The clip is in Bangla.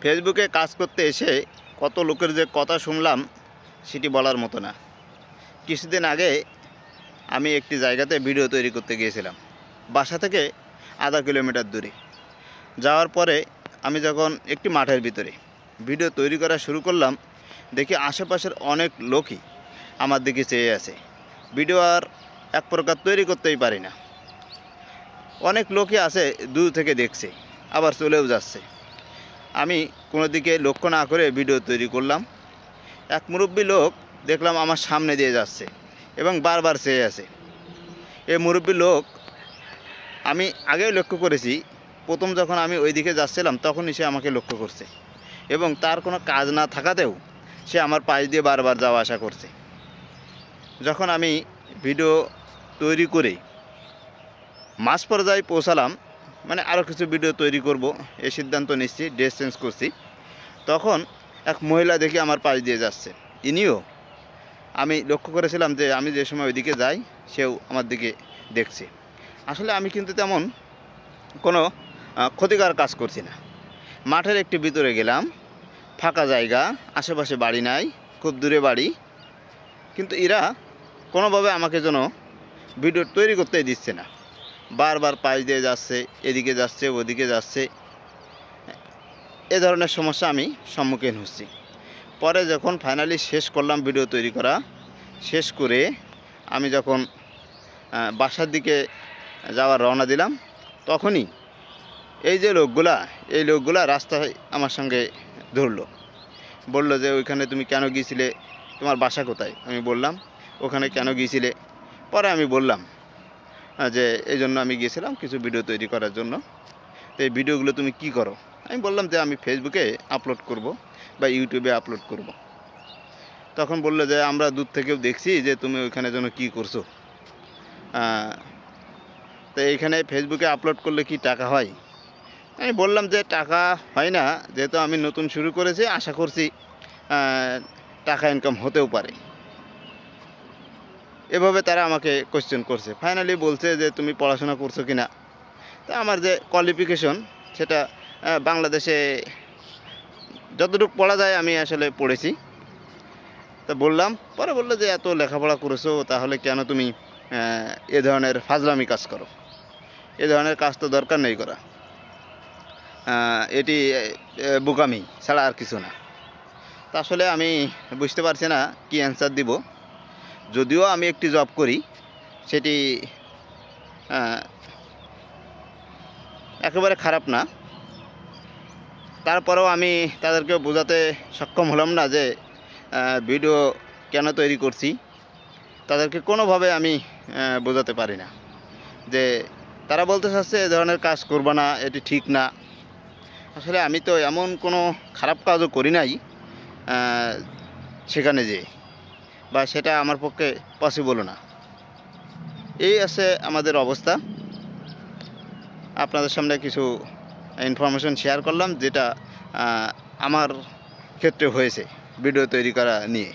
ফেসবুকে কাজ করতে এসে কত লোকের যে কথা শুনলাম সেটি বলার মতো না। কিছুদিন আগে আমি একটি জায়গাতে ভিডিও তৈরি করতে গিয়েছিলাম, বাসা থেকে আধা কিলোমিটার দূরে। যাওয়ার পরে আমি যখন একটি মাঠের ভিতরে ভিডিও তৈরি করা শুরু করলাম, দেখি আশেপাশের অনেক লোকই আমার দিকে চেয়ে আছে। ভিডিও আর এক প্রকার তৈরি করতেই পারি না। অনেক লোকই আছে দূর থেকে দেখছে, আবার চলেও যাচ্ছে। আমি কোনো দিকে লক্ষ্য না করে ভিডিও তৈরি করলাম। এক মুরব্বী লোক দেখলাম আমার সামনে দিয়ে যাচ্ছে এবং বারবার চেয়ে আছে। এই মুরব্বী লোক আমি আগেও লক্ষ্য করেছি, প্রথম যখন আমি ওই দিকে যাচ্ছিলাম তখনই সে আমাকে লক্ষ্য করছে এবং তার কোনো কাজ না থাকাতেও সে আমার পাশ দিয়ে বারবার যাওয়া আসা করছে। যখন আমি ভিডিও তৈরি করে মাঝ পর্যায়ে পৌঁছালাম, মানে আরও কিছু ভিডিও তৈরি করব এই সিদ্ধান্ত নিচ্ছি, ড্রেস চেঞ্জ করছি, তখন এক মহিলা দেখি আমার পাশ দিয়ে যাচ্ছে। ইনিও আমি লক্ষ্য করেছিলাম যে আমি যে সময় ওইদিকে যাই সেও আমার দিকে দেখছে। আসলে আমি কিন্তু তেমন কোনো ক্ষতিকর কাজ করছি না। মাঠের একটু ভিতরে গেলাম, ফাঁকা জায়গা, আশেপাশে বাড়ি নাই, খুব দূরে বাড়ি, কিন্তু এরা কোনোভাবে আমাকে যেন ভিডিও তৈরি করতেই দিচ্ছে না। বারবার পাশ দিয়ে যাচ্ছে, এদিকে যাচ্ছে, ওদিকে যাচ্ছে। এ ধরনের সমস্যা আমি সম্মুখীন হচ্ছি। পরে যখন ফাইনালি শেষ করলাম ভিডিও তৈরি করা, শেষ করে আমি যখন বাসার দিকে যাওয়ার রওনা দিলাম, তখনই এই লোকগুলা রাস্তায় আমার সঙ্গে ধরলো, বলল যে ওইখানে তুমি কেন গিয়েছিলে, তোমার বাসা কোথায়? আমি বললাম ওখানে কেন গিয়েছিলে। পরে আমি বললাম যে এই জন্য আমি গিয়েছিলাম কিছু ভিডিও তৈরি করার জন্য। তো এই ভিডিওগুলো তুমি কি করো? আমি বললাম যে আমি ফেসবুকে আপলোড করব বা ইউটিউবে আপলোড করব। তখন বললো যে আমরা দূর থেকেও দেখছি যে তুমি ওইখানে যেন কী করছো। তো এইখানে ফেসবুকে আপলোড করলে কি টাকা হয়? আমি বললাম যে টাকা হয় না, যেহেতু আমি নতুন শুরু করেছি, আশা করছি টাকা ইনকাম হতেও পারে। এভাবে তারা আমাকে কোয়েশ্চেন করছে। ফাইনালি বলছে যে তুমি পড়াশোনা করছো কি না। তা আমার যে কোয়ালিফিকেশন সেটা বাংলাদেশে যতটুকু পড়া যায় আমি আসলে পড়েছি। তা বললাম, পরে বললো যে এত লেখাপড়া করেছো, তাহলে কেন তুমি এ ধরনের ফাজলামি কাজ করো? এ ধরনের কাজ তো দরকার নেই করা, এটি বোকামি ছাড়া আর কিছু না। তা আসলে আমি বুঝতে পারছি না কি অ্যান্সার দিব। যদিও আমি একটি জব করি, সেটি একেবারে খারাপ না, তারপরেও আমি তাদেরকে বোঝাতে সক্ষম হলাম না যে ভিডিও কেন তৈরি করছি। তাদেরকে কোনোভাবে আমি বোঝাতে পারি না যে তারা বলতে চাচ্ছে এ ধরনের কাজ করবা না, এটি ঠিক না। আসলে আমি তো এমন কোনো খারাপ কাজও করি নাই সেখানে যেয়ে, বা সেটা আমার পক্ষে পসিবলও না। এই আছে আমাদের অবস্থা। আপনাদের সামনে কিছু ইনফরমেশন শেয়ার করলাম যেটা আমার ক্ষেত্রে হয়েছে ভিডিও তৈরি করা নিয়ে।